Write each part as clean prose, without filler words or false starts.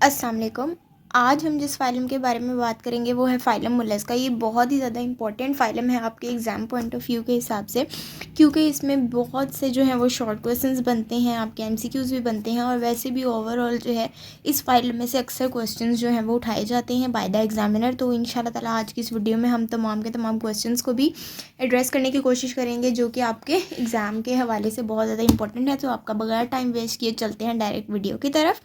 अस्सलाम वालेकुम। आज हम जिस फ़ाइलम के बारे में बात करेंगे वो है फ़ाइलम मोलस्का। ये बहुत ही ज़्यादा इंपॉर्टेंट फ़ाइलम है आपके एग्ज़ाम पॉइंट ऑफ व्यू के हिसाब से, क्योंकि इसमें बहुत से जो हैं वो शॉर्ट क्वेश्चंस बनते हैं, आपके एमसीक्यूज़ भी बनते हैं और वैसे भी ओवरऑल जो है इस फ़ाइल में से अक्सर क्वेश्चंस जो हैं वो उठाए जाते हैं बाय द एग्ज़ामिनर। तो इंशाल्लाह ताला आज की इस वीडियो में हम तमाम के तमाम क्वेश्चंस को भी एड्रेस करने की कोशिश करेंगे, जो कि आपके एग्ज़ाम के हवाले से बहुत ज़्यादा इंपॉर्टेंट है। तो आपका बगैर टाइम वेस्ट किए चलते हैं डायरेक्ट वीडियो की तरफ।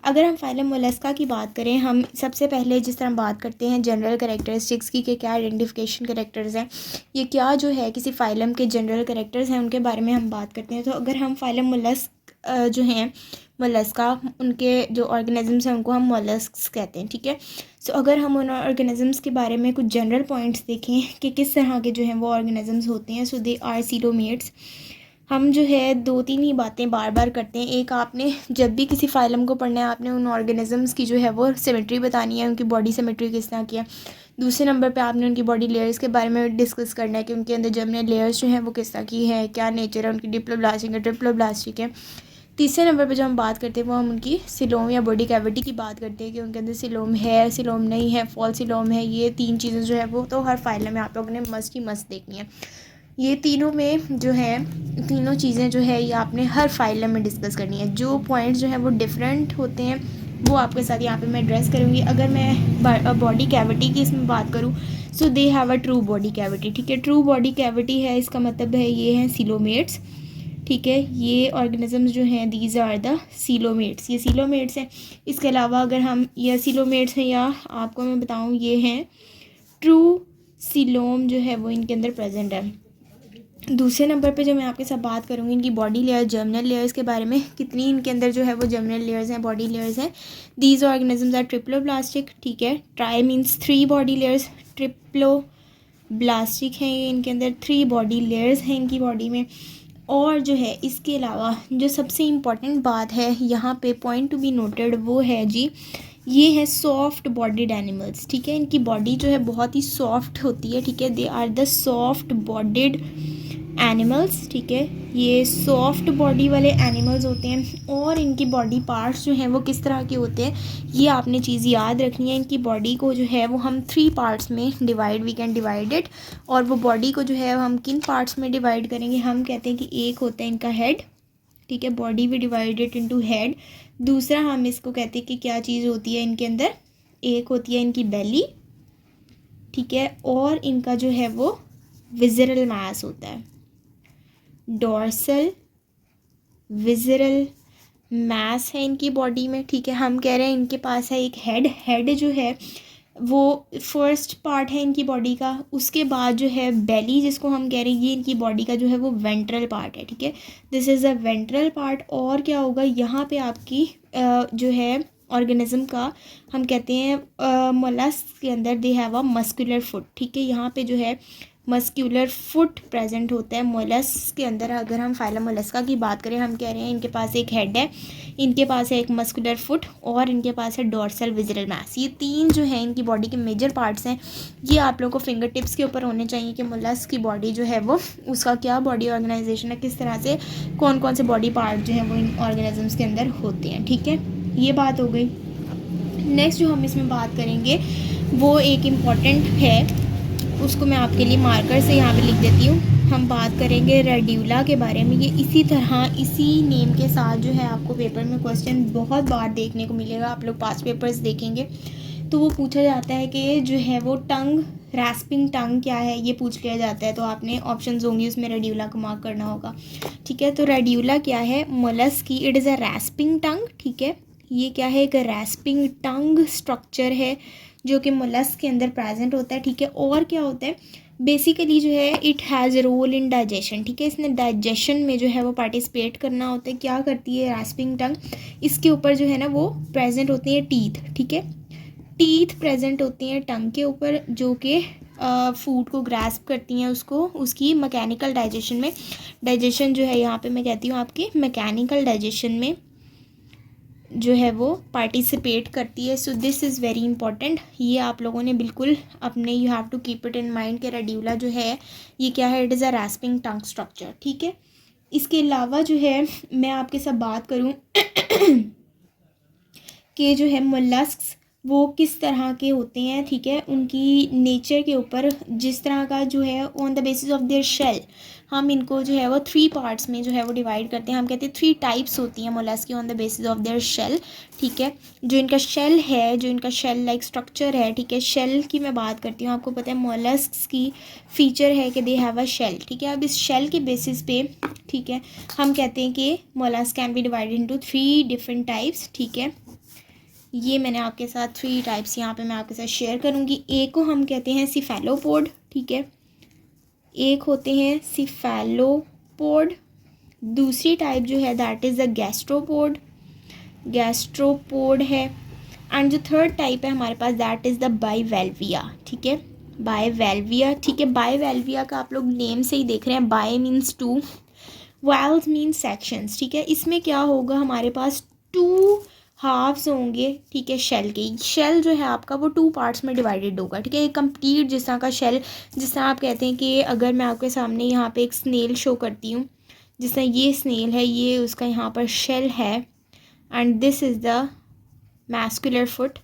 अगर हम फ़ाइलम मोलस्का की बात करें, हम सबसे पहले जिस तरह बात करते हैं जनरल कैरेक्टरिस्टिक्स की कि क्या आइडेंटिफिकेशन कैरेक्टर्स हैं, ये क्या जो है किसी फ़ाइलम के जनरल कैरेक्टर्स हैं, उनके बारे में हम बात करते हैं। तो अगर हम फ़ाइलम जो हैं मोलस्का, उनके जो ऑर्गेनिजम्स हैं उनको हम मोलस्क्स कहते हैं, ठीक है। सो अगर हम उन ऑर्गेनिजम्स के बारे में कुछ जनरल पॉइंट्स देखें कि किस तरह के जो हैं वो ऑर्गेनिजम्स होते हैं, सो दे आर सीलोमेट्स। हम जो है दो तीन ही बातें बार बार करते हैं। एक, आपने जब भी किसी फाइलम को पढ़ना है आपने उन ऑर्गेनिजम्स की जो है वो सिमेट्री बतानी है, उनकी बॉडी सिमेट्री किस तरह की है। दूसरे नंबर पे आपने उनकी बॉडी लेयर्स के बारे में डिस्कस करना है कि उनके अंदर जर्मिनल लेयर्स जो हैं वो किस तरह की है, क्या नेचर है उनकी, डिप्लोब्लास्टिक है, ट्रिप्लोब्लास्टिक है। तीसरे नंबर पे जो हम बात करते हैं वो हम उनकी सिलोम या बॉडी कैविटी की बात करते हैं कि उनके अंदर सिलोम है, सिलोम नहीं है, फॉल सिलोम है। ये तीन चीज़ें जो है वो तो हर फाइल में आप लोगों ने मस्ट ही मस्ट देखनी है। ये तीनों में जो है तीनों चीज़ें जो है ये आपने हर फाइल में डिस्कस करनी है। जो पॉइंट्स जो हैं वो डिफरेंट होते हैं वो आपके साथ यहाँ पे मैं एड्रेस करूँगी। अगर मैं बॉडी कैविटी की इसमें बात करूँ, so they have a true body cavity, ठीक है। ट्रू बॉडी कैविटी है, इसका मतलब है ये हैं सीलोमेट्स, ठीक है। ये ऑर्गेनिजम्स जो हैं दीज आर द सीलोमेट्स, ये सीलोमेट्स हैं। इसके अलावा अगर हम ये सीलोमेट्स हैं या आपको मैं बताऊँ ये हैं ट्रू सीलोम जो है वो इनके अंदर प्रेजेंट है। दूसरे नंबर पे जो मैं आपके साथ बात करूँगी इनकी बॉडी लेयर, जर्मिनल लेयर्स के बारे में, कितनी इनके अंदर जो है वो जर्मिनल लेयर्स हैं, बॉडी लेयर्स हैं। दीज ऑर्गेनिजम्स आर ट्रिप्लोब्लास्टिक, ठीक है। Try means 3 body layers, triploblastic हैं ये, इनके अंदर 3 बॉडी लेयर्स हैं इनकी बॉडी में। और जो है इसके अलावा जो सबसे इम्पॉर्टेंट बात है यहाँ पे पॉइंट टू बी नोटेड वो है जी, ये है सॉफ्ट बॉडीड एनिमल्स, ठीक है। इनकी बॉडी जो है बहुत ही सॉफ्ट होती है, ठीक है। They are the soft bodied animals, ठीक है। ये सॉफ्ट बॉडी वाले एनिमल्स होते हैं। और इनकी बॉडी पार्ट्स जो हैं वो किस तरह के होते हैं ये आपने चीज़ याद रखनी है। इनकी बॉडी को जो है वो हम 3 पार्ट्स में वी कैन डिवाइड इट। और वो बॉडी को जो है हम किन पार्ट्स में डिवाइड करेंगे, हम कहते हैं कि एक होता है इनका हेड, ठीक है। बॉडी भी डिवाइडेड इनटू हेड। दूसरा हम इसको कहते हैं कि क्या चीज़ होती है इनके अंदर, एक होती है इनकी बेली, ठीक है। और इनका जो है वो विज़रल मास होता है, डॉर्सल विज़रल मास है इनकी बॉडी में, ठीक है। हम कह रहे हैं इनके पास है एक हेड जो है वो फर्स्ट पार्ट है इनकी बॉडी का। उसके बाद जो है बेली जिसको हम कह रहे हैं ये इनकी बॉडी का जो है वो वेंट्रल पार्ट है, ठीक है। This is a ventral part. और क्या होगा यहाँ पे आपकी जो है ऑर्गेनिज्म का हम कहते हैं मोलस्क के अंदर दे हैव अ मस्कुलर फुट, ठीक है। यहाँ पे जो है मस्क्यूलर फुट प्रेजेंट होता है मोलस्क के अंदर। अगर हम फाइलम मोलस्का की बात करें, हम कह रहे हैं इनके पास एक हेड है, इनके पास है एक मस्कुलर फुट और इनके पास है डॉर्सल विज़रल मास। ये तीन जो है इनकी बॉडी के मेजर पार्ट्स हैं। ये आप लोगों को फिंगर टिप्स के ऊपर होने चाहिए कि मोलस्क की बॉडी जो है वो उसका क्या बॉडी ऑर्गेनाइजेशन है, किस तरह से कौन कौन से बॉडी पार्ट जो हैं वो इन ऑर्गेनिजम्स के अंदर होते हैं, ठीक है। ये बात हो गई। नेक्स्ट जो हम इसमें बात करेंगे वो एक इम्पॉर्टेंट है, उसको मैं आपके लिए मार्कर से यहाँ पे लिख देती हूँ। हम बात करेंगे रेड्यूला के बारे में। ये इसी तरह इसी नेम के साथ जो है आपको पेपर में क्वेश्चन बहुत बार देखने को मिलेगा। आप लोग पास्ट पेपर्स देखेंगे तो वो पूछा जाता है कि जो है वो टंग, रैस्पिंग टंग क्या है ये पूछ लिया जाता है। तो आपने ऑप्शंस होंगी उसमें रेड्यूला को मार्क करना होगा, ठीक है। तो रेड्यूला क्या है, मोलस्क की इट इज़ अ रैस्पिंग टंग, ठीक है। ये क्या है, एक रैस्पिंग टंग स्ट्रक्चर है जो कि मोलस्क के अंदर प्रेजेंट होता है, ठीक है। और क्या होता है बेसिकली जो है it has role in digestion, ठीक है। इसने डाइजेशन में जो है वो पार्टिसिपेट करना होता है। क्या करती है रैस्पिंग टंग, इसके ऊपर जो है ना वो प्रेजेंट होती है टीथ, ठीक है। टीथ प्रेजेंट होती हैं टंग के ऊपर जो कि फूड को ग्रास्प करती हैं, उसको उसकी मैकेनिकल डाइजेशन में, डाइजेशन जो है यहाँ पे मैं कहती हूँ आपकी मैकेनिकल डाइजेशन में जो है वो पार्टिसिपेट करती है। So this is very important. ये आप लोगों ने बिल्कुल अपने you have to keep it in mind कि रेड्यूला जो है ये क्या है, it is a rasping tongue structure, ठीक है। इसके अलावा जो है मैं आपके साथ बात करूँ कि जो है मोलस्क्स वो किस तरह के होते हैं, ठीक है, उनकी नेचर के ऊपर, जिस तरह का जो है on the basis of their shell हम इनको जो है वो 3 पार्ट्स में जो है वो डिवाइड करते हैं। हम कहते हैं 3 टाइप्स होती हैं मोलस्क की on the basis of their shell, ठीक है। जो इनका शेल है, जो इनका शेल लाइक स्ट्रक्चर है, ठीक है, शेल की मैं बात करती हूँ। आपको पता है मोलस्क की फीचर है कि दे हैव अ शेल, ठीक है। अब इस शेल के बेसिस पे, ठीक है, हम कहते हैं कि mollusc can be divided into 3 different types, ठीक है। ये मैंने आपके साथ 3 टाइप्स यहाँ पे मैं आपके साथ शेयर करूँगी। एक को हम कहते हैं सिफेलोपोड, ठीक है, एक होते हैं सिफेलोपोड। दूसरी टाइप जो है that is the gastropod, gastropod है। एंड जो थर्ड टाइप है हमारे पास दैट इज़ द बाइवेल्विया, ठीक है, बाइवेल्विया, ठीक है। बाइवेल्विया का आप लोग नेम से ही देख रहे हैं, bi means 2, valves means sections, ठीक है। इसमें क्या होगा, हमारे पास 2 हाफ्स होंगे, ठीक है, शेल के। शेल जो है आपका वो 2 पार्ट्स में डिवाइडेड होगा, ठीक है। एक कंप्लीट जिस तरह का शेल, जिस तरह आप कहते हैं कि अगर मैं आपके सामने यहाँ पे एक स्नेल शो करती हूँ, जिस तरह ये स्नेल है, ये उसका यहाँ पर शेल है, and this is the muscular foot,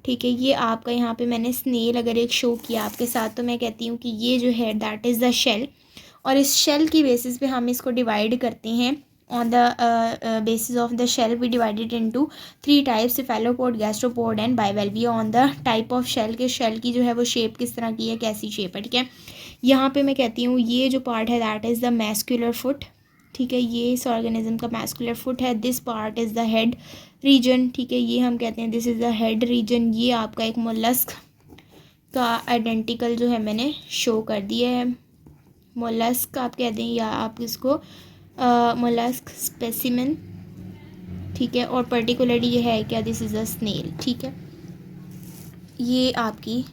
ठीक है। ये आपका यहाँ पे मैंने स्नेल अगर एक शो किया आपके साथ, तो मैं कहती हूँ कि ये जो है दैट इज़ द शेल। और इस शेल की बेसिस पे हम इसको डिवाइड करते हैं। On the basis of the shell we divided into 3 types, cephalopod, gastropod and bivalvia, on the type of shell, के शेल की जो है वो शेप किस तरह की है, कैसी शेप है, ठीक है। यहाँ पे मैं कहती हूँ ये जो पार्ट है that is the muscular foot, ठीक है, ये इस ऑर्गेनिज्म का मैस्कुलर फुट है। This part is the head region, ठीक है, ये हम कहते हैं this is the head region. ये आपका एक मोलस्क का आइडेंटिकल जो है मैंने शो कर दिया है। मोलस्क आप कहते हैं या आप इसको मोलस्क स्पेसिमेन, ठीक है। और पर्टिकुलरली ये है क्या, दिस इज़ अ स्नेल, ठीक है। ये आपकी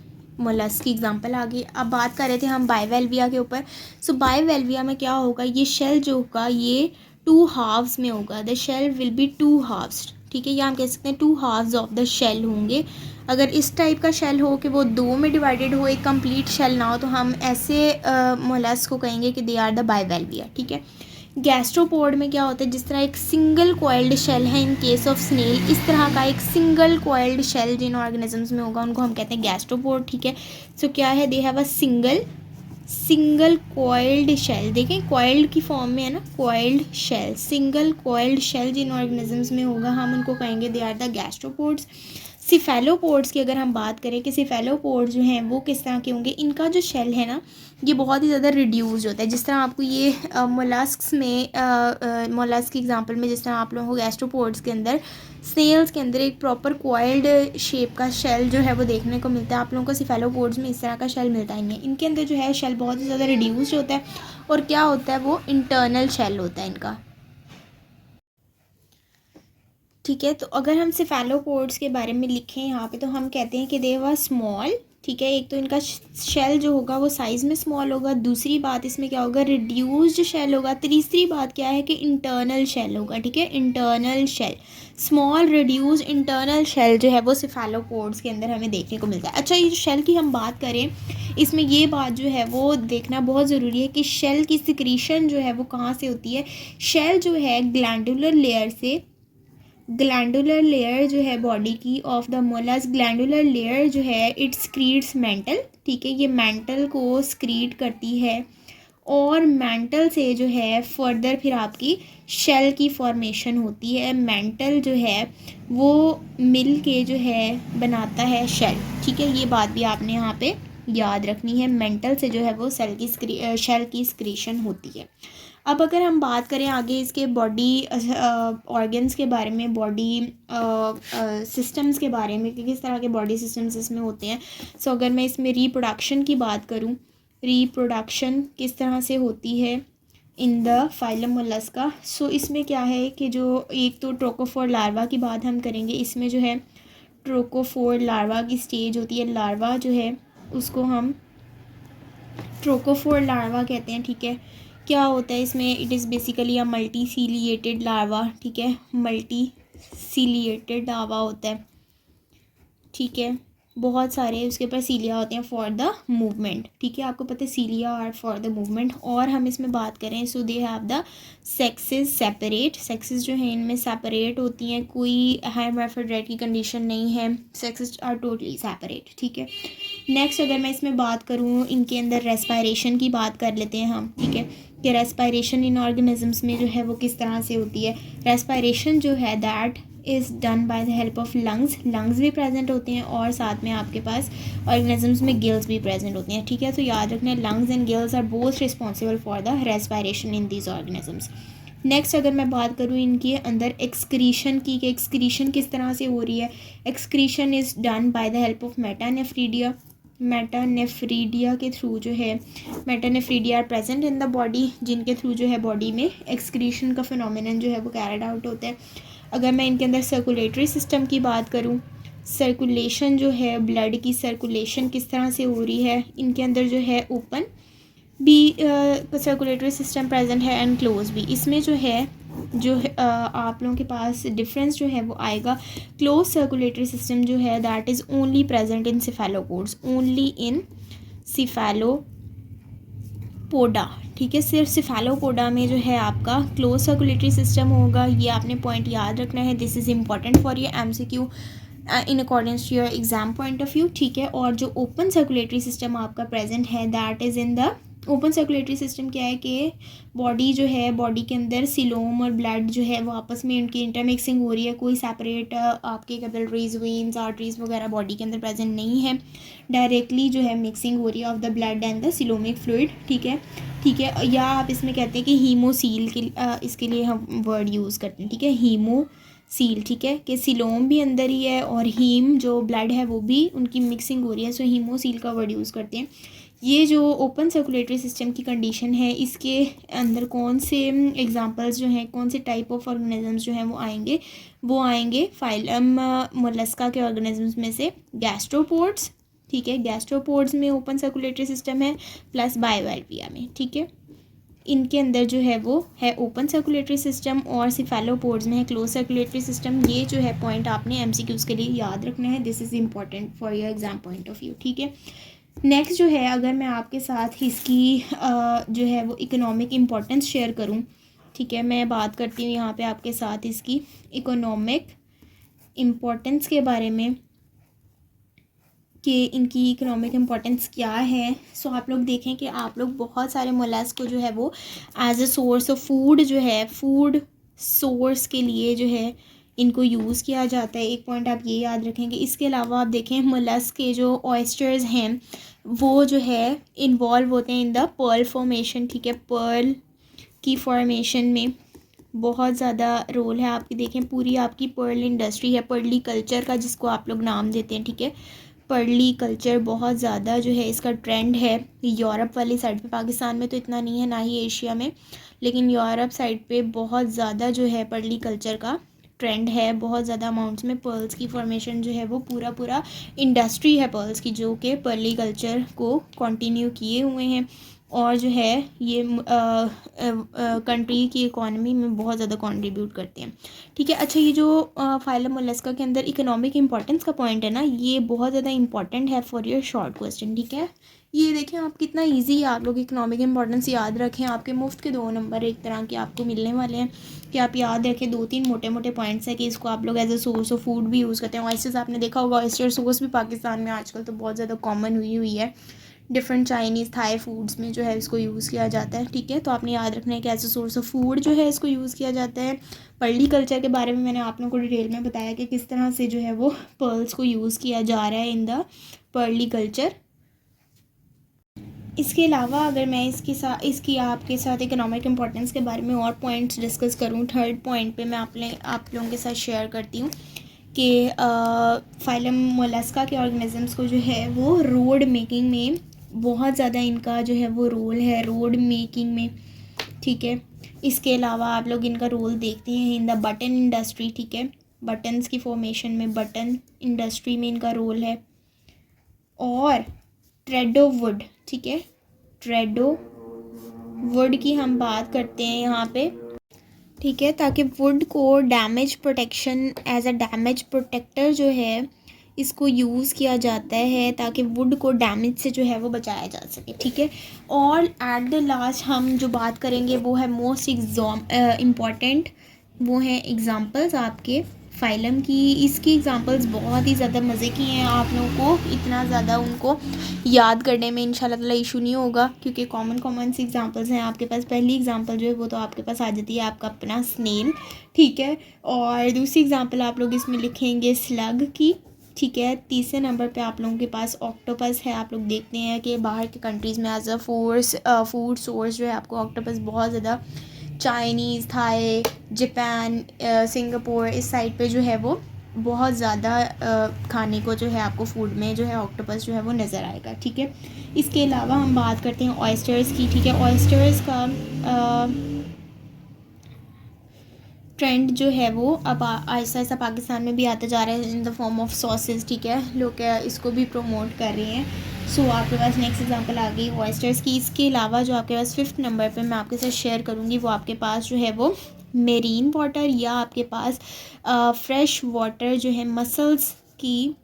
मोलस्क की एग्जांपल आ गई। अब बात कर रहे थे हम बाइवेल्विया के ऊपर। सो बाइवेल्विया में क्या होगा, ये शेल जो होगा ये 2 हाफ्स में होगा। The shell will be 2 halves, ठीक है, या हम कह सकते हैं 2 हाफ्स ऑफ द शेल होंगे। अगर इस टाइप का शेल हो कि वो 2 में डिवाइडेड हो, एक कंप्लीट शेल ना हो, तो हम ऐसे मोलस्क को कहेंगे कि दे आर द बाइवेल्विया, ठीक है। गैस्ट्रोपोड में क्या होता है, जिस तरह एक सिंगल कॉइल्ड शेल है इन केस ऑफ स्नेल, इस तरह का एक सिंगल कॉइल्ड शेल जिन ऑर्गेनिजम्स में होगा उनको हम कहते हैं गैस्ट्रोपोड, ठीक है। सो क्या है, they have a single coiled shell. देखें कॉइल्ड की फॉर्म में है ना, coiled shell, single coiled shell जिन ऑर्गेनिजम्स में होगा हम उनको कहेंगे they are the gastropods. Cephalopods की अगर हम बात करें कि सिफेलोपोड्स जो हैं वो किस तरह के होंगे, इनका जो शेल है ना ये बहुत ही ज़्यादा रिड्यूस्ड होता है। जिस तरह आपको ये मोलस्क्स में मोलस्क की एग्जांपल में जिस तरह आप लोगों को गैस्ट्रोपोड्स के अंदर, स्नेल्स के अंदर एक प्रॉपर कॉइल्ड शेप का शेल जो है वो देखने को मिलता है, आप लोगों को सिफेलोपोड्स में इस तरह का शेल मिलता ही नहीं। इनके अंदर जो है शेल बहुत ही ज़्यादा रिड्यूस्ड होता है और क्या होता है वो इंटरनल शेल होता है इनका, ठीक है। तो अगर हम सिफेलोपोड्स के बारे में लिखें यहाँ पे तो हम कहते हैं कि दे वर स्मॉल, ठीक है। एक तो इनका शेल जो होगा वो साइज़ में स्मॉल होगा, दूसरी बात इसमें क्या होगा, रिड्यूस्ड शेल होगा, तीसरी बात क्या है कि इंटरनल शेल होगा, ठीक है। Internal shell, small reduced internal shell जो है वो सिफेलोपोड्स के अंदर हमें देखने को मिलता है। अच्छा, ये जो शेल की हम बात करें, इसमें ये बात जो है वो देखना बहुत ज़रूरी है कि शेल की सिक्रीशन जो है वो कहाँ से होती है। शेल जो है ग्लैंडुलर लेयर से, ग्लैंडुलर लेयर जो है बॉडी की of the mollusc, glandular layer जो है इट स्क्रीट्स मेंटल, ठीक है, ये मेंटल को स्क्रीट करती है और मेंटल से जो है फर्दर फिर आपकी शेल की फॉर्मेशन होती है। मेंटल जो है वो मिल के जो है बनाता है शेल, ठीक है। ये बात भी आपने यहाँ पे याद रखनी है, मेंटल से जो है वो शेल की स्क्रीशन होती है। अब अगर हम बात करें आगे इसके बॉडी ऑर्गन्स के बारे में, बॉडी सिस्टम्स के बारे में कि किस तरह के बॉडी सिस्टम्स इसमें होते हैं। सो अगर मैं इसमें रिप्रोडक्शन की बात करूं, रिप्रोडक्शन किस तरह से होती है इन द फाइलम मोलस्का। सो इसमें क्या है कि जो एक तो ट्रोकोफोर लार्वा की बात हम करेंगे, इसमें जो है ट्रोकोफोर लार्वा की स्टेज होती है। लार्वा जो है उसको हम ट्रोकोफोर लार्वा कहते हैं, ठीक है। क्या होता है इसमें, it is basically a multi ciliated larva, ठीक है, मल्टी सीलिएटेड लार्वा होता है, ठीक है। बहुत सारे उसके ऊपर सीलिया होते हैं फॉर द मूवमेंट, ठीक है, आपको पता है cilia are for the movement. और हम इसमें बात करें so they have the sexes separate, sexes जो है इनमें सेपरेट होती हैं, कोई hermaphrodite की कंडीशन नहीं है, सेक्सेस आर टोटली सेपरेट, ठीक है। नेक्स्ट अगर मैं इसमें बात करूँ इनके अंदर रेस्पायरेशन की बात कर लेते हैं हम, ठीक है, कि रेस्पायरेशन इन ऑर्गेनिजम्स में जो है वो किस तरह से होती है। रेस्पायरेशन जो है that is done by the help of lungs, lungs भी प्रेजेंट होते हैं और साथ में आपके पास ऑर्गेनिजम्स में गिल्स भी प्रेजेंट होते हैं, ठीक है। तो याद रखना lungs and gills are both responsible for the respiration in these organisms. Next अगर मैं बात करूँ इनके अंदर एक्सक्रीशन की, कि एक्सक्रीशन किस तरह से हो रही है। Excretion is done by the help of metanephridia, metanephridia के थ्रू जो है, metanephridia are present in the body, जिनके थ्रू जो है बॉडी में एक्सक्रीशन का फिनोमिनन जो है वो कैरिड आउट होता है। अगर मैं इनके अंदर सर्कुलेटरी सिस्टम की बात करूँ, सर्कुलेशन जो है ब्लड की सर्कुलेशन किस तरह से हो रही है, इनके अंदर जो है ओपन भी सर्कुलेटरी सिस्टम प्रेजेंट है एंड क्लोज भी। इसमें जो है आप लोगों के पास डिफरेंस जो है वो आएगा, क्लोज सर्कुलेटरी सिस्टम जो है that is only present in cephalopods, only in cephalopoda, ठीक है, सिर्फ सिफेलोपोडा में जो है आपका क्लोज सर्कुलेटरी सिस्टम होगा। ये आपने पॉइंट याद रखना है, this is important for your MCQ in accordance to your exam point of view, ठीक है। और जो ओपन सर्कुलेटरी सिस्टम आपका प्रेजेंट है that is in the open circulatory system क्या है कि बॉडी जो है, बॉडी के अंदर सिलोम और ब्लड जो है वो आपस में उनकी इंटरमिक्सिंग हो रही है, कोई सेपरेट आपके कैपिलरीज वेन्स आर्टरीज वगैरह बॉडी के अंदर प्रेजेंट नहीं है, डायरेक्टली जो है मिक्सिंग हो रही है of the blood and the coelomic fluid, ठीक है, ठीक है। या आप इसमें कहते हैं कि हीमोसील के इसके लिए हम वर्ड यूज़ करते हैं, ठीक है, हीमोसील, ठीक है, कि सिलोम भी अंदर ही है और हीम जो ब्लड है वो भी उनकी मिक्सिंग हो रही है, सो हीमोसील का वर्ड यूज़ करते हैं। ये जो ओपन सर्कुलेटरी सिस्टम की कंडीशन है इसके अंदर कौन से एग्जांपल्स जो हैं, कौन से टाइप ऑफ ऑर्गेनिजम्स जो हैं वो आएंगे फाइलम मोलस्का के ऑर्गेनिजम्स में से गैस्ट्रोपोड्स, ठीक है, गैस्ट्रोपोड्स में ओपन सर्कुलेटरी सिस्टम है प्लस बायोएल्विया में, ठीक है, इनके अंदर जो है वो है ओपन सर्कुलेटरी सिस्टम और सिफेलोपोड्स में है क्लोज सर्कुलेटरी सिस्टम। ये जो है पॉइंट आपने MCQs के लिए याद रखना है, this is important for your exam point of view, ठीक है। नेक्स्ट जो है अगर मैं आपके साथ इसकी जो है वो इकोनॉमिक इम्पोर्टेंस शेयर करूं, ठीक है, मैं बात करती हूँ यहाँ पे आपके साथ इसकी इकोनॉमिक इम्पोर्टेंस के बारे में कि इनकी इकोनॉमिक इम्पोर्टेंस क्या है। सो आप लोग देखें कि आप लोग बहुत सारे मोलस्क को जो है वो as a source of food जो है, फूड सोर्स के लिए जो है इनको यूज़ किया जाता है, एक पॉइंट आप ये याद रखेंगे। इसके अलावा आप देखें मोलस्क के जो ऑयस्टर्स हैं वो जो है इन्वॉल्व होते हैं इन द पर्ल फॉर्मेशन, ठीक है, पर्ल की फॉर्मेशन में बहुत ज़्यादा रोल है। आपकी देखें पूरी आपकी पर्ल इंडस्ट्री है, पर्ली कल्चर का जिसको आप लोग नाम देते हैं, ठीक है, पर्ली कल्चर बहुत ज़्यादा जो है इसका ट्रेंड है यूरोप वाली साइड पे, पाकिस्तान में तो इतना नहीं है ना ही एशिया में, लेकिन यूरोप साइड पे बहुत ज़्यादा जो है पर्ली कल्चर का ट्रेंड है, बहुत ज़्यादा अमाउंट्स में पर्ल्स की फॉर्मेशन जो है वो पूरा इंडस्ट्री है पर्ल्स की जो कि पर्ली कल्चर को कंटिन्यू किए हुए हैं और जो है ये कंट्री की इकॉनमी में बहुत ज़्यादा कंट्रीब्यूट करते हैं, ठीक है। अच्छा, ये जो फाइलम मोलस्का के अंदर इकोनॉमिक इंपॉर्टेंस का पॉइंट है ना, ये बहुत ज़्यादा इंपॉर्टेंट है फॉर योर शॉर्ट क्वेश्चन, ठीक है। ये देखें आप कितना इजी है, आप लोग इकोनॉमिक इंपॉर्टेंस याद रखें, आपके मुफ्त के 2 नंबर एक तरह के आपको मिलने वाले हैं कि आप याद रखें 2-3 मोटे पॉइंट्स हैं कि इसको आप लोग as a source of food भी यूज़ करते हैं। ऑयस्टर्स आपने देखा होगा, ऑयस्टर सोर्स भी पाकिस्तान में आजकल तो बहुत ज़्यादा कॉमन हुई है, डिफरेंट चाइनीज़ थाई फूड्स में जो है इसको यूज़ किया जाता है, ठीक है। तो आपने याद रखना है कि as a source of food जो है इसको यूज़ किया जाता है। पर्ली कल्चर के बारे में मैंने आप लोगों को डिटेल में बताया कि किस तरह से जो है वो पर्ल्स को यूज़ किया जा रहा है इन द पर्ली कल्चर। इसके अलावा अगर मैं इसकी आपके साथ इकोनॉमिक इम्पोर्टेंस के बारे में और पॉइंट्स डिस्कस करूँ, थर्ड पॉइंट पे मैं आप लोगों के साथ शेयर करती हूँ कि फाइलम मोलस्का के ऑर्गेनिजम्स को जो है वो रोड मेकिंग में बहुत ज़्यादा इनका जो है वो रोल है, रोड मेकिंग में, ठीक है। इसके अलावा आप लोग इनका रोल देखते हैं इन द बटन इंडस्ट्री, ठीक है, बटन्स की फॉर्मेशन में, बटन इंडस्ट्री में इनका रोल है। और ट्रेडो वुड, ठीक है, ट्रेडो वुड की हम बात करते हैं यहाँ पे, ठीक है, ताकि वुड को damage protection as a damage protector जो है इसको यूज़ किया जाता है ताकि वुड को डैमेज से जो है वो बचाया जा सके, ठीक है। और एट द लास्ट हम जो बात करेंगे वो है मोस्ट इम्पॉर्टेंट, वो है एग्ज़ाम्पल्स आपके फ़ाइलम की। इसकी एग्ज़ाम्पल्स बहुत ही ज़्यादा मज़े की हैं, आप लोगों को इतना ज़्यादा उनको याद करने में इंशाल्लाह ताला इशू नहीं होगा, क्योंकि कॉमन सी एग्ज़ाम्पल्स हैं आपके पास। पहली एग्ज़ाम्पल जो है वो तो आपके पास आ जाती है आपका अपना स्नेल, ठीक है। और दूसरी एग्ज़ाम्पल आप लोग इसमें लिखेंगे स्लग की, ठीक है। तीसरे नंबर पे आप लोगों के पास ऑक्टोपस है। आप लोग देखते हैं कि बाहर के कंट्रीज़ में एज अ फूड सोर्स जो है आपको ऑक्टोपस बहुत ज़्यादा, चाइनीज़, थाई, जापान, सिंगापुर, इस साइड पे जो है वो बहुत ज़्यादा खाने को जो है आपको फूड में जो है ऑक्टोपस जो है वो नज़र आएगा, ठीक है। इसके अलावा हम बात करते हैं ऑयस्टर्स की, ठीक है। ऑयस्टर्स का ट्रेंड जो है वो अब आहिस्ता आहिस्ता पाकिस्तान में भी आता जा रहा है in the form of sauces, ठीक है। लोग इसको भी प्रमोट कर रहे हैं। सो आपके पास नेक्स्ट एग्जांपल आ गई ऑयस्टर्स की। इसके अलावा जो आपके पास 5th नंबर पे मैं आपके साथ शेयर करूँगी वो आपके पास जो है वो मेरीन वाटर या आपके पास फ्रेश वाटर जो है मसल्स की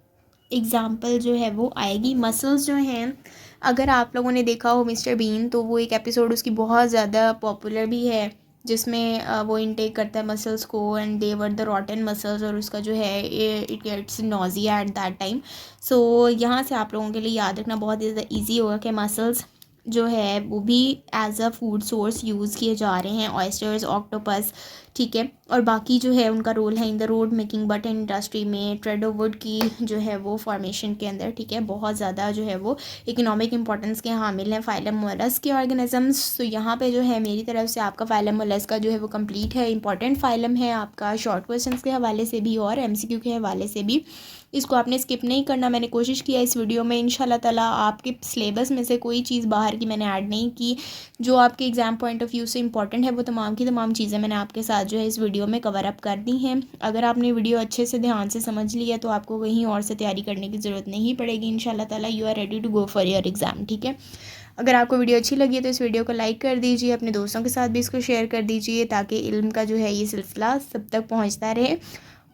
एग्ज़ाम्पल जो है वो आएगी। मसल्स जो हैं, अगर आप लोगों ने देखा हो मिस्टर बीन, तो वो एक एपिसोड उसकी बहुत ज़्यादा पॉपुलर भी है जिसमें वो इनटेक करता है मसल्स को, and they were the rotten muscles, और उसका जो है it gets nausea at that time. So यहाँ से आप लोगों के लिए याद रखना बहुत ही ज़्यादा ईजी होगा कि मसल्स जो है वो भी as a food source use किए जा रहे हैं, ऑयस्टर्स, ऑक्टोपस, ठीक है। और बाकी जो है उनका रोल है in the road making button industry में, ट्रेडो वुड की जो है वो फॉर्मेशन के अंदर, ठीक है। बहुत ज़्यादा जो है वो इकोनॉमिक इंपॉर्टेंस के हामिल हैं फाइलम मोलस्क के ऑर्गेनिजम्स। तो यहाँ पे जो है मेरी तरफ से आपका फाइलम मोलस्क का जो है वो कंप्लीट है, इंपॉर्टेंट फाइलम है आपका, शॉर्ट क्वेश्चन के हवाले से भी और MCQ के हवाले से भी। इसको आपने स्किप नहीं करना। मैंने कोशिश किया इस वीडियो में इंशाल्लाह ताला आपके सिलेबस में से कोई चीज़ बाहर की मैंने ऐड नहीं की, जो आपके एग्ज़ाम पॉइंट ऑफ व्यू से इंपॉर्टेंट है वो तमाम की तमाम चीज़ें मैंने आपके साथ जो है इस वीडियो में कवर अप कर दी हैं। अगर आपने वीडियो अच्छे से ध्यान से समझ लिया तो आपको कहीं और से तैयारी करने की ज़रूरत नहीं पड़ेगी इंशाल्लाह ताला। You are ready to go for your exam, ठीक है। अगर आपको वीडियो अच्छी लगी है तो इस वीडियो को लाइक कर दीजिए, अपने दोस्तों के साथ भी इसको शेयर कर दीजिए ताकि इल्म का जो है ये सिलसिला सब तक पहुँचता रहे।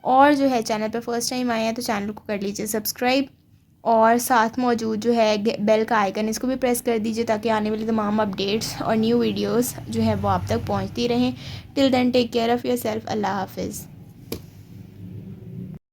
और जो है चैनल पर फर्स्ट टाइम आए हैं तो चैनल को कर लीजिए सब्सक्राइब, और साथ मौजूद जो है बेल का आइकन इसको भी प्रेस कर दीजिए ताकि आने वाली तमाम अपडेट्स और न्यू वीडियोस जो है वो आप तक पहुंचती रहें। Till then take care of yourself. अल्लाह हाफिज़।